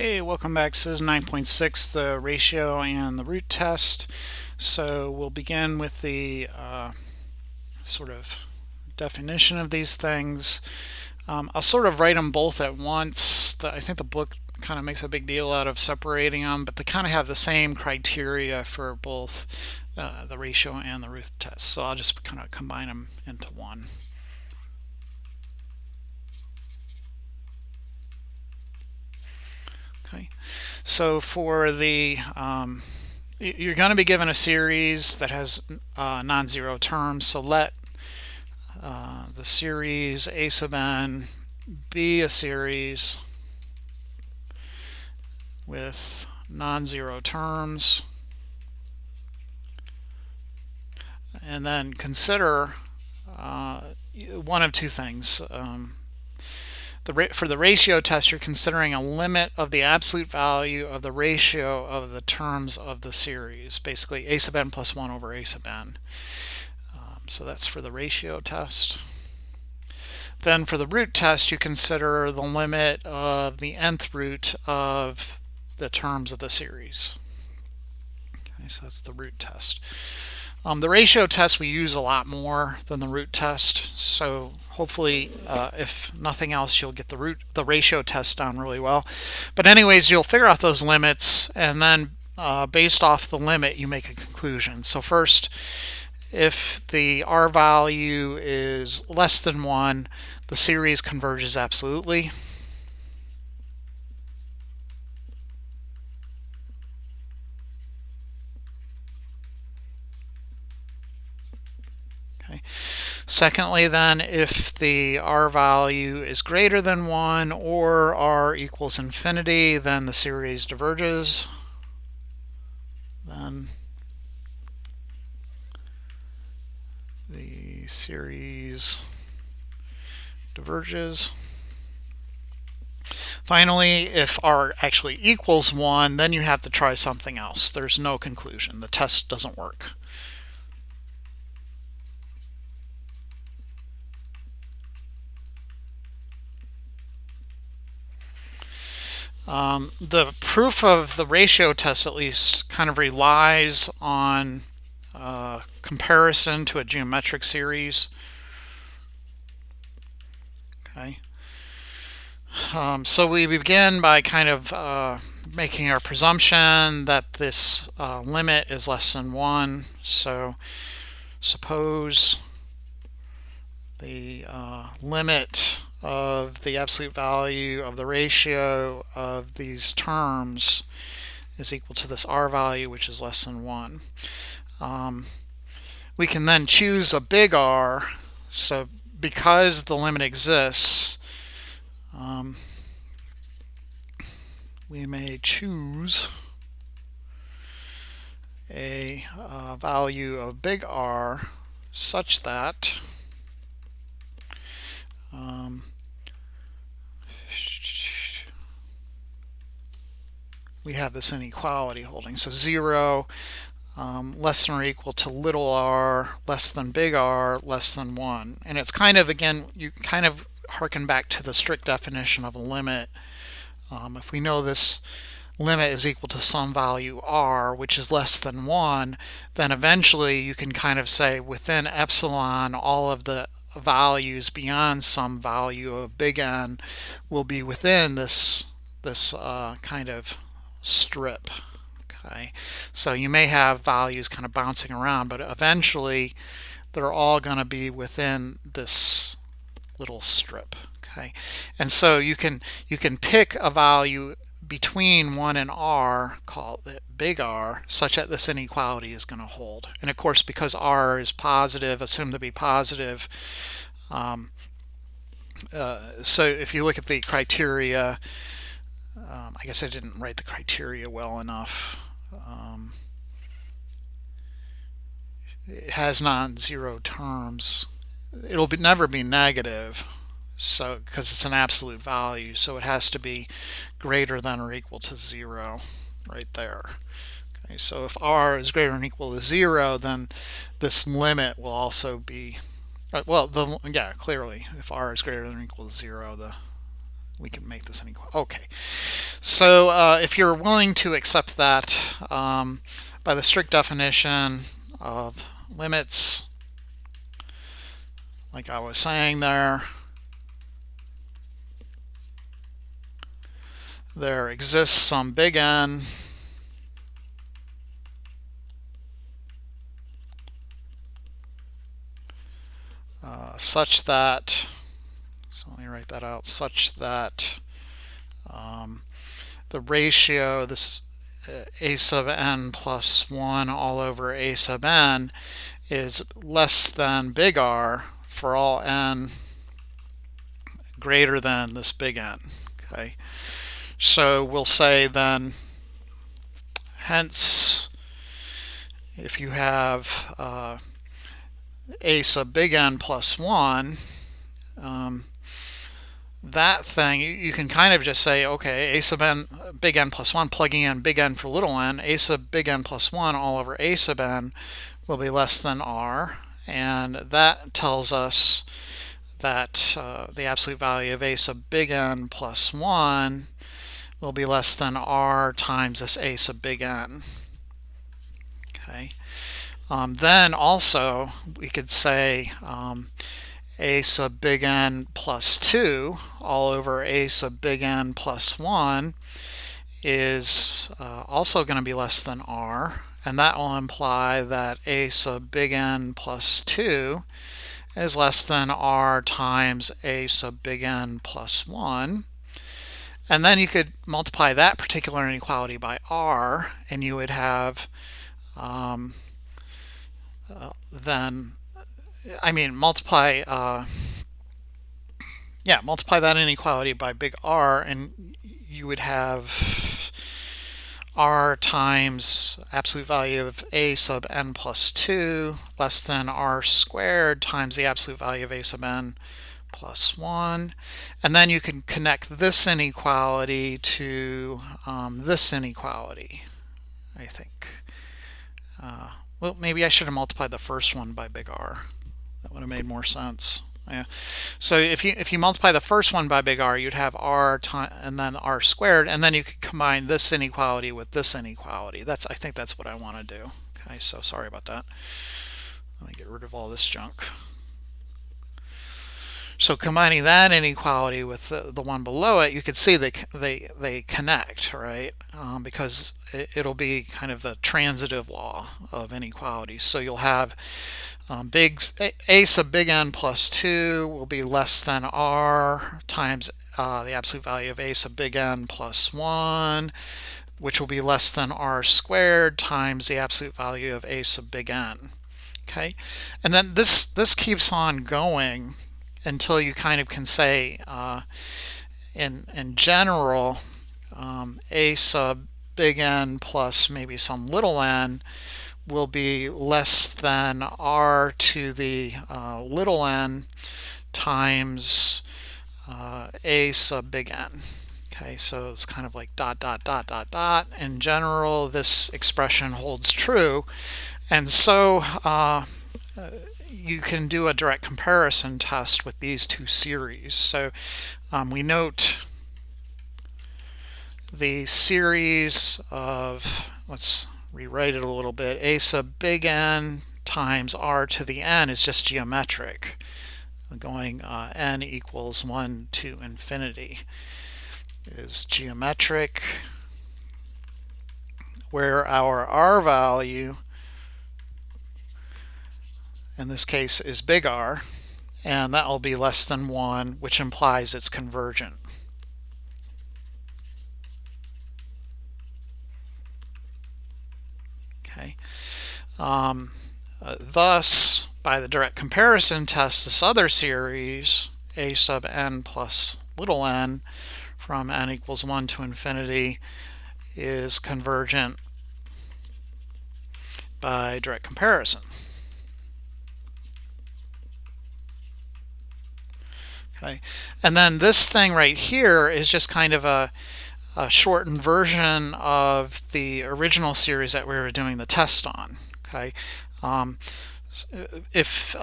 Hey, welcome back. This is 9.6, the ratio and the root test. So we'll begin with the sort of definition of these things. I'll sort of write them both at once. I think the book kind of makes a big deal out of separating them, but they kind of have the same criteria for both the ratio and the root test. So I'll just kind of combine them into one. Okay, so for the you're going to be given a series that has non-zero terms. So let the series a sub n be a series with non-zero terms, and then consider one of two things. For the ratio test, you're considering a limit of the absolute value of the ratio of the terms of the series, basically a sub n plus 1 over a sub n. So that's for the ratio test. Then for the root test, you consider the limit of the nth root of the terms of the series. Okay, so that's the root test. The ratio test we use a lot more than the root test, so hopefully, if nothing else, you'll get the ratio test down really well. But anyways, you'll figure out those limits, and then based off the limit, you make a conclusion. So first, if the r value is less than 1, the series converges absolutely. Okay. Secondly, then, if the r value is greater than 1 or r equals infinity, then the series diverges. Then the series diverges. Finally, if r actually equals 1, then you have to try something else. There's no conclusion. The test doesn't work. The proof of the ratio test, at least, kind of relies on comparison to a geometric series. Okay. So we begin by kind of making our presumption that this limit is less than 1. So suppose the limit of the absolute value of the ratio of these terms is equal to this r value, which is less than 1. We can then choose a big R. So because the limit exists, we may choose a value of big R such that we have this inequality holding. So 0 less than or equal to little r less than big R less than 1. And it's kind of, again, you kind of harken back to the strict definition of a limit. If we know this limit is equal to some value r, which is less than 1, then eventually you can kind of say within epsilon, all of the values beyond some value of big N will be within this kind of strip. Okay, so you may have values kind of bouncing around, but eventually they're all going to be within this little strip. Okay, and so you can pick a value between 1 and r, call it big R, such that this inequality is going to hold. And of course, because r is positive, assumed to be positive, so if you look at the criteria, I guess I didn't write the criteria well enough. It has non-zero terms. It'll never be negative, so because it's an absolute value, so it has to be greater than or equal to 0 right there. Okay, so if r is greater than or equal to 0, then this limit will also be, well, yeah, clearly, if r is greater than or equal to 0, we can make this inequality. Okay, so if you're willing to accept that, by the strict definition of limits, like I was saying there exists some big N such that, so let me write that out, such that the ratio, this a sub n plus 1 all over a sub n, is less than big R for all n greater than this big N. Okay, so we'll say then, hence, if you have a sub big N plus 1, that thing, you can kind of just say, okay, a sub n big N plus 1, plugging in big N for little n, a sub big N plus 1 all over a sub n will be less than R, and that tells us that the absolute value of a sub big N plus 1 will be less than R times this a sub big N. Okay. Then also we could say a sub big N plus 2 all over a sub big N plus 1 is also going to be less than R, and that will imply that a sub big N plus 2 is less than R times a sub big N plus 1. And then you could multiply that particular inequality by R, and you would have multiply that inequality by big R, and you would have R times absolute value of a sub n plus 2 less than R squared times the absolute value of a sub n plus 1. And then you can connect this inequality to this inequality, I think. Well, maybe I should have multiplied the first one by big R. That would have made more sense. Yeah. So if you multiply the first one by big R, you'd have R and then R squared, and then you could combine this inequality with this inequality. I think that's what I want to do. Okay, so sorry about that. Let me get rid of all this junk. So combining that inequality with the one below it, you can see they connect, right? Because it'll be kind of the transitive law of inequalities. So you'll have a sub big N plus 2 will be less than R times the absolute value of a sub big N plus 1, which will be less than R squared times the absolute value of a sub big N. Okay, and then this keeps on going until you kind of can say, in general, a sub big N plus maybe some little n will be less than R to the little n times a sub big N. Okay, so it's kind of like dot, dot, dot, dot, dot. In general, this expression holds true, and so you can do a direct comparison test with these two series. So we note the series of, let's rewrite it a little bit, a sub big N times R to the n is just geometric, going n equals 1 to infinity is geometric, where our R value in this case is big R, and that will be less than 1, which implies it's convergent. Okay. Thus, by the direct comparison test, this other series, a sub n plus little n from n equals 1 to infinity, is convergent by direct comparison. Okay, and then this thing right here is just kind of a shortened version of the original series that we were doing the test on. Okay, if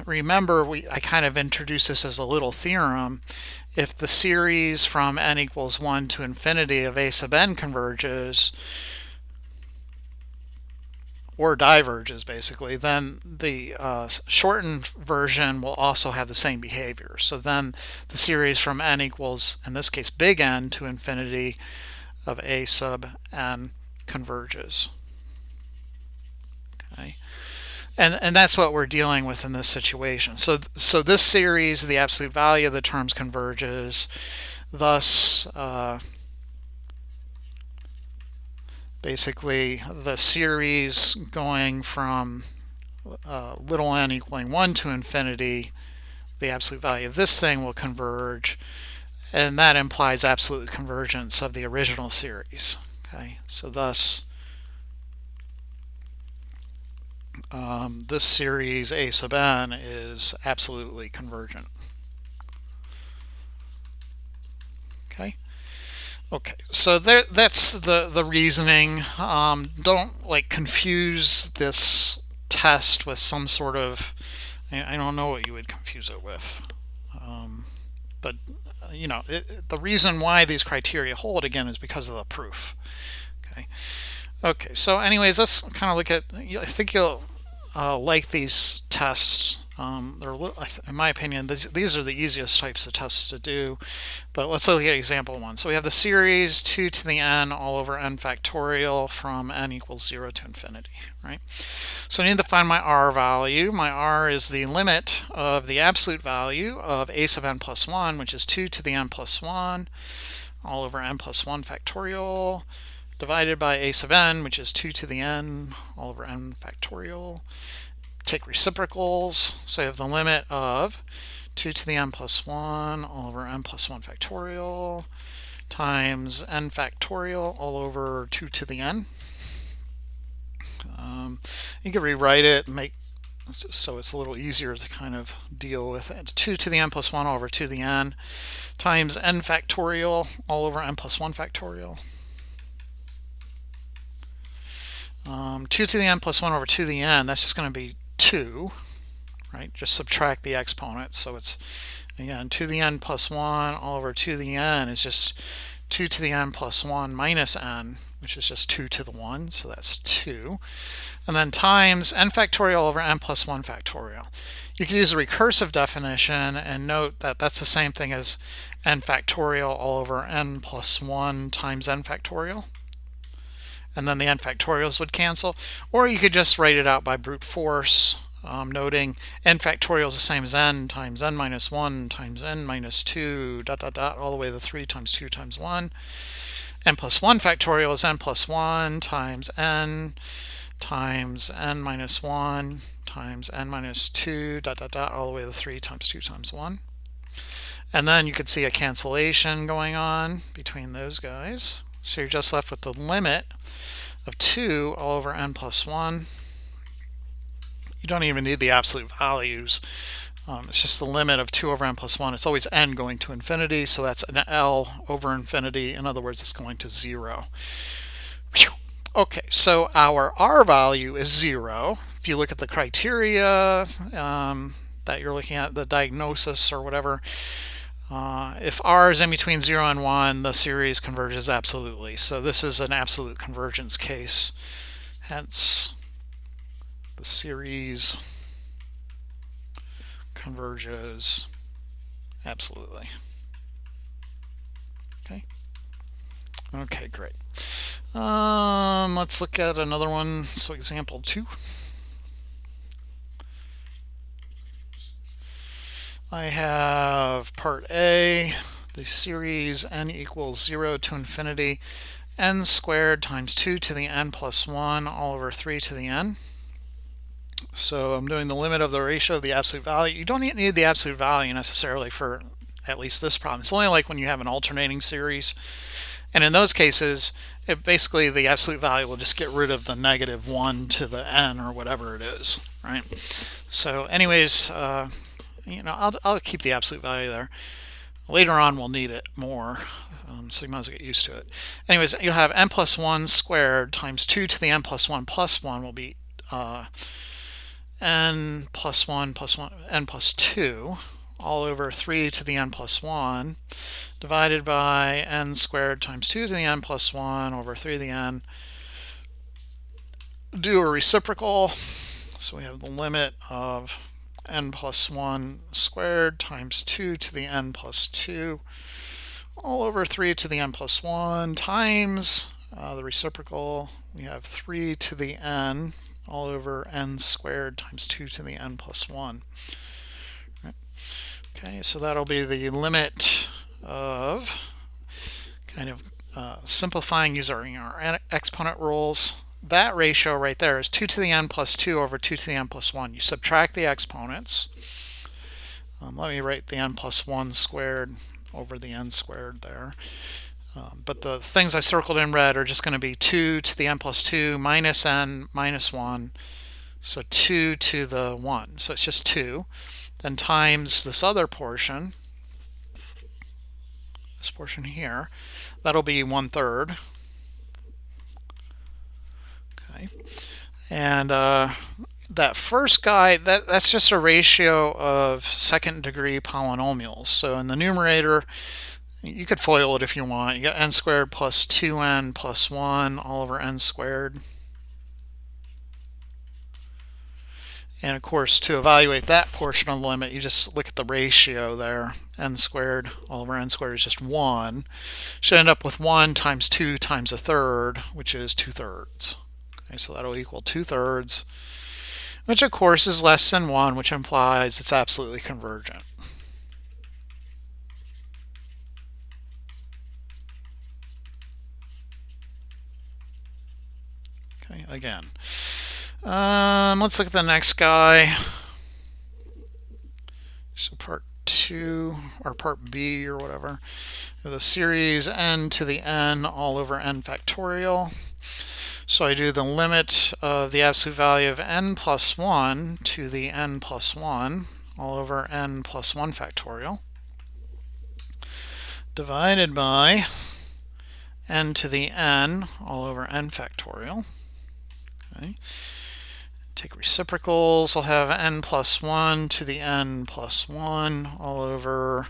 remember, I kind of introduced this as a little theorem. If the series from n equals 1 to infinity of a sub n converges, or diverges basically, then the shortened version will also have the same behavior. So then the series from n equals, in this case, big N to infinity of a sub n converges. Okay. And that's what we're dealing with in this situation. So this series, the absolute value of the terms converges. Thus, basically, the series going from little n equaling 1 to infinity, the absolute value of this thing will converge, and that implies absolute convergence of the original series. Okay, so thus, this series a sub n is absolutely convergent. Okay, so that's the reasoning. Don't like confuse this test with some sort of, I don't know what you would confuse it with, but you know, the reason why these criteria hold again is because of the proof. Okay, so anyways, let's kind of look at, I think you'll like these tests. They're a little, in my opinion, these are the easiest types of tests to do. But let's look at example 1. So we have the series 2 to the n all over n factorial from n equals 0 to infinity, right? So I need to find my r value. My r is the limit of the absolute value of a sub n plus 1, which is 2 to the n plus 1 all over n plus 1 factorial, divided by a sub n, which is 2 to the n all over n factorial. Take reciprocals, so you have the limit of 2 to the n plus 1 all over n plus 1 factorial times n factorial all over 2 to the n. You can rewrite it and make so it's a little easier to kind of deal with it. 2 to the n plus 1 all over 2 to the n times n factorial all over n plus 1 factorial. 2 to the n plus 1 over 2 to the n, that's just going to be 2, right? Just subtract the exponents. So it's, again, 2 to the n plus 1 all over 2 to the n is just 2 to the n plus 1 minus n, which is just 2 to the 1, so that's 2. And then times n factorial over n plus 1 factorial. You can use a recursive definition and note that that's the same thing as n factorial all over n plus 1 times n factorial. And then the n factorials would cancel. Or you could just write it out by brute force, noting n factorial is the same as n times n minus 1 times n minus 2, dot, dot, dot, all the way to 3 times 2 times 1. N plus 1 factorial is n plus 1 times n minus 1 times n minus 2, dot, dot, dot, all the way to 3 times 2 times 1. And then you could see a cancellation going on between those guys. So you're just left with the limit of 2 all over n plus 1. You don't even need the absolute values. It's just the limit of 2 over n plus 1. It's always n going to infinity, so that's an L over infinity. In other words, it's going to 0. Whew. Okay, so our r value is 0. If you look at the criteria that you're looking at, the diagnosis or whatever, if r is in between 0 and 1, the series converges absolutely. So this is an absolute convergence case. Hence, the series converges absolutely. Okay, great. Let's look at another one. So example 2. I have part A, the series n equals 0 to infinity n squared times 2 to the n plus 1 all over 3 to the n. So I'm doing the limit of the ratio of the absolute value. You don't need the absolute value necessarily for at least this problem. It's only like when you have an alternating series. And in those cases, basically the absolute value will just get rid of the negative 1 to the n or whatever it is, right? So anyways, you know, I'll keep the absolute value there. Later on, we'll need it more, so you might as well get used to it. Anyways, you'll have n plus 1 squared times 2 to the n plus 1 will be n plus 1 plus 1 n plus 2 all over 3 to the n plus 1 divided by n squared times 2 to the n plus 1 over 3 to the n. Do a reciprocal, so we have the limit of n plus 1 squared times 2 to the n plus 2 all over 3 to the n plus 1 times the reciprocal. We have 3 to the n all over n squared times 2 to the n plus 1. Okay, so that'll be the limit of kind of simplifying using our exponent rules. That ratio right there is 2 to the n plus 2 over 2 to the n plus 1. You subtract the exponents. Let me write the n plus 1 squared over the n squared there. But the things I circled in red are just going to be 2 to the n plus 2 minus n minus 1. So 2 to the 1. So it's just 2. Then times this other portion, this portion here. That'll be 1/3. Okay. And that first guy, that's just a ratio of second degree polynomials. So in the numerator, you could FOIL it if you want. You got n squared plus 2n plus 1 all over n squared. And of course, to evaluate that portion of the limit, you just look at the ratio there. N squared all over n squared is just 1. Should end up with 1 times 2 times 1/3, which is 2/3. Okay, so that'll equal 2/3, which of course is less than 1, which implies it's absolutely convergent. Okay, again. Let's look at the next guy. So part 2, or part B or whatever. The series n to the n all over n factorial. So I do the limit of the absolute value of n plus 1 to the n plus 1 all over n plus 1 factorial divided by n to the n all over n factorial. Okay. Take reciprocals. I'll have n plus 1 to the n plus 1 all over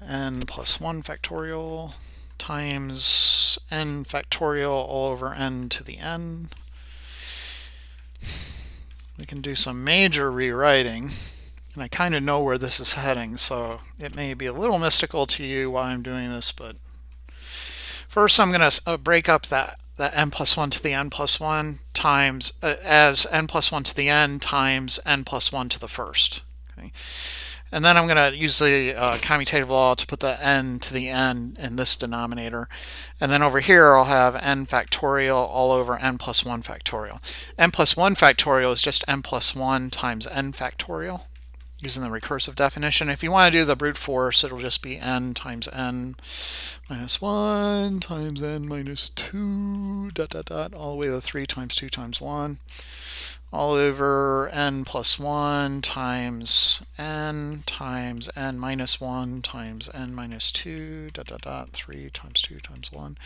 n plus 1 factorial times n factorial all over n to the n. We can do some major rewriting, and I kind of know where this is heading, so it may be a little mystical to you why I'm doing this, but first I'm going to break up that n plus 1 to the n plus 1 times as n plus 1 to the n times n plus 1 to the first. Okay. And then I'm going to use the commutative law to put the n to the n in this denominator. And then over here I'll have n factorial all over n plus 1 factorial. N plus 1 factorial is just n plus 1 times n factorial, using the recursive definition. If you want to do the brute force, it'll just be n times n minus 1 times n minus 2, dot, dot, dot, all the way to 3 times 2 times 1, all over n plus 1 times n minus 1 times n minus 2, dot, dot, dot, 3 times 2 times 1.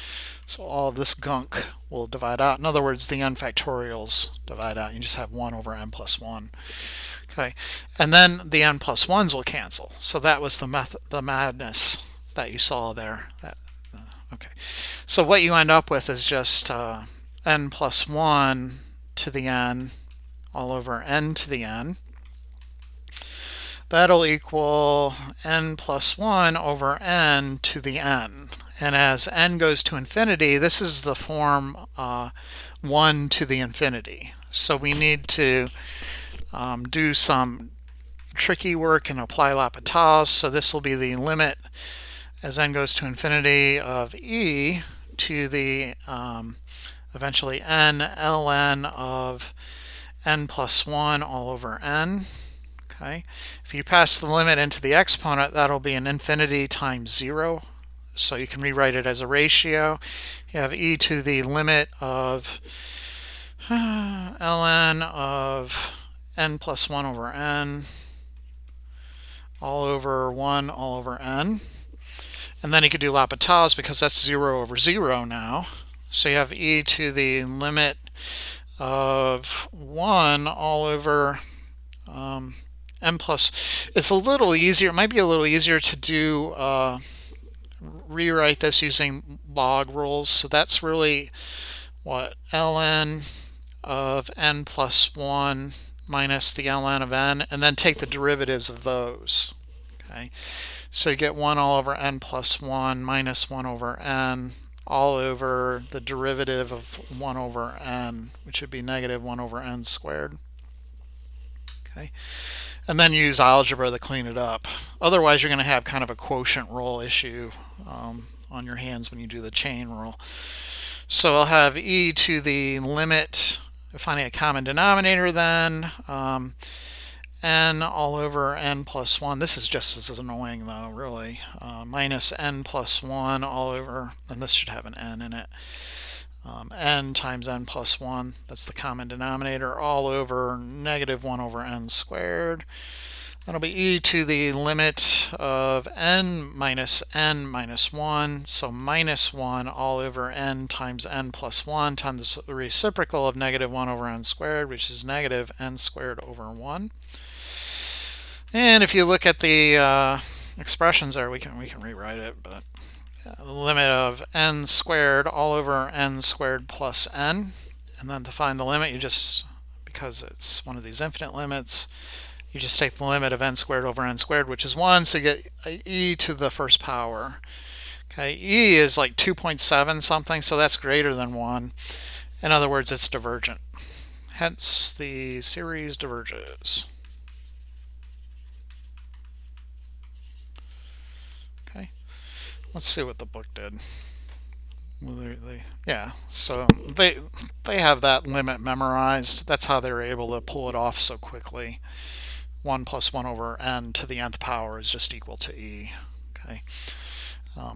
So all of this gunk will divide out. In other words, the n factorials divide out. You just have 1 over n plus 1. Okay, and then the n plus 1s will cancel. So that was the madness that you saw there. Okay, so what you end up with is just n plus 1 to the n all over n to the n. That'll equal n plus 1 over n to the n. And as n goes to infinity, this is the form 1 to the infinity. So we need to do some tricky work and apply L'Hopital's. So this will be the limit as n goes to infinity of e to the eventually n ln of n plus 1 all over n. Okay. If you pass the limit into the exponent, that'll be an infinity times 0. So you can rewrite it as a ratio. You have e to the limit of ln of n plus 1 over n all over 1 all over n. And then you could do L'Hopital's because that's 0 over 0 now. So you have e to the limit of 1 all over n plus. It's a little easier. It might be a little easier to do rewrite this using log rules. So that's really what ln of n plus 1 minus the ln of n, and then take the derivatives of those. Okay, so you get 1 all over n plus 1 minus 1 over n all over the derivative of 1 over n, which would be negative 1 over n squared. Okay, and then use algebra to clean it up. Otherwise, you're going to have kind of a quotient rule issue on your hands when you do the chain rule. So I'll have e to the limit, finding a common denominator then, n all over n plus 1. This is just as annoying though, really. Minus n plus 1 all over, and this should have an n in it. N times n plus 1, that's the common denominator, all over negative 1 over n squared. That'll be e to the limit of n minus 1, so minus 1 all over n times n plus 1 times the reciprocal of negative 1 over n squared, which is negative n squared over 1. And if you look at the expressions there, we can rewrite it, but the limit of n squared all over n squared plus n. And then to find the limit, you just, because it's one of these infinite limits, you just take the limit of n squared over n squared, which is 1, so you get e to the first power. Okay, e is like 2.7 something, so that's greater than 1. In other words, it's divergent. Hence, the series diverges. Okay, let's see what the book did. Yeah, so they have that limit memorized. That's how they were able to pull it off so quickly. 1 plus 1 over n to the nth power is just equal to e. Okay,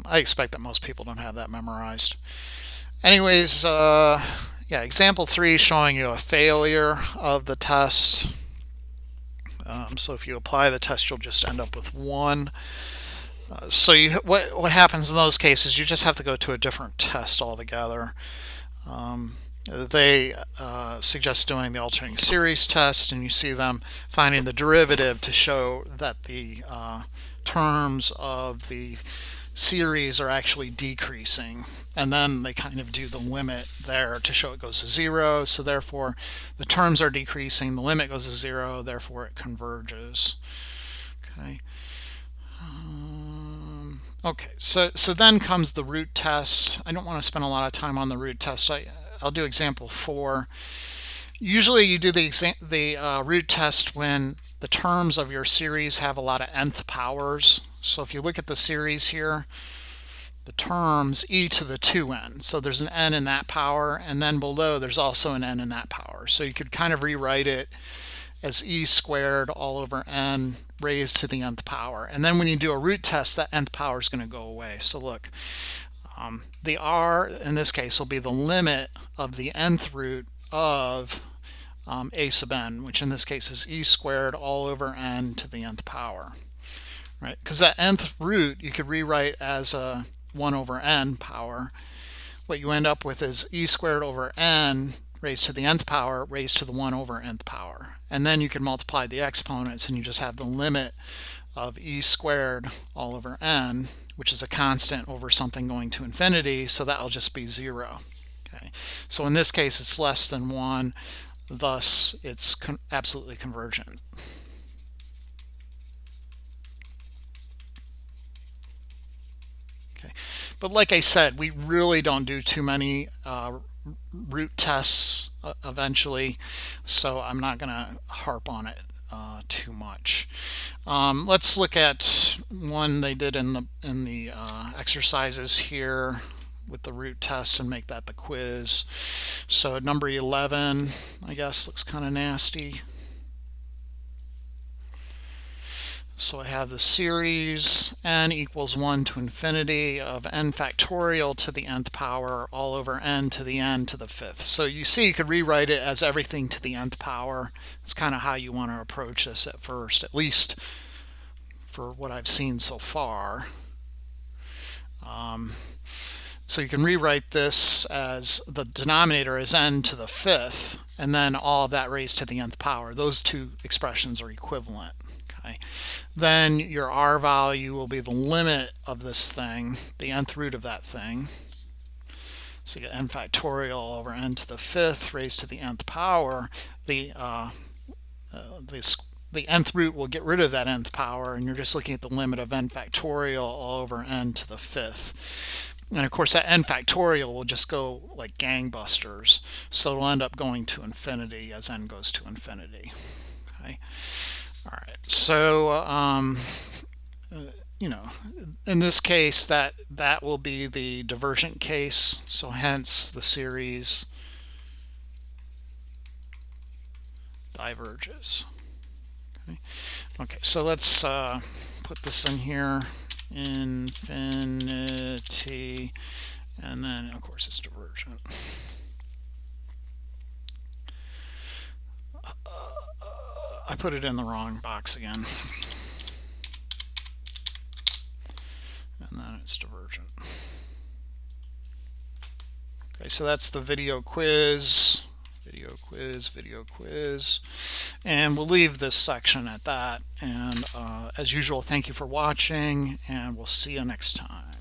I expect that most people don't have that memorized. Anyways, yeah, example 3 showing you a failure of the test. So if you apply the test, you'll just end up with 1. So what happens in those cases? You just have to go to a different test altogether. They suggest doing the alternating series test, and you see them finding the derivative to show that the terms of the series are actually decreasing, and then they kind of do the limit there to show it goes to 0, so therefore the terms are decreasing, the limit goes to 0, therefore it converges. Okay. Okay, so then comes the root test. I don't want to spend a lot of time on the root test. I'll do example 4. Usually you do the root test when the terms of your series have a lot of nth powers. So if you look at the series here, the terms e to the 2n. So there's an n in that power, and then below there's also an n in that power. So you could kind of rewrite it as e squared all over n raised to the nth power. And then when you do a root test, that nth power is going to go away. So look, the r in this case will be the limit of the nth root of a sub n, which in this case is e squared all over n to the nth power. Right? Because that nth root you could rewrite as a 1 over n power. What you end up with is e squared over n raised to the nth power raised to the 1 over nth power. And then you can multiply the exponents and you just have the limit of e squared all over n, which is a constant over something going to infinity, so that will just be 0. Okay. So in this case it's less than 1, thus it's absolutely convergent. Okay. But like I said, we really don't do too many root tests eventually, so I'm not going to harp on it too much. Let's look at one they did in the exercises here with the root test and make that the quiz. So number 11, I guess, looks kind of nasty. So I have the series n equals 1 to infinity of n factorial to the nth power all over n to the n to the 5th. So you see you could rewrite it as everything to the nth power. It's kind of how you want to approach this at first, at least for what I've seen so far. So you can rewrite this as the denominator is n to the 5th, and then all of that raised to the nth power. Those two expressions are equivalent. Okay. Then your r value will be the limit of this thing, the nth root of that thing. So you get n factorial over n to the 5th raised to the nth power. The nth root will get rid of that nth power, and you're just looking at the limit of n factorial over n to the 5th. And of course that n factorial will just go like gangbusters, so it'll end up going to infinity as n goes to infinity. Okay. All right, so you know, in this case that will be the divergent case, so hence the series diverges. Okay, so let's put this in here, infinity, and then of course it's divergent. I put it in the wrong box again. And then it's divergent. Okay, so that's the video quiz. Video quiz, and we'll leave this section at that. And as usual, thank you for watching, and we'll see you next time.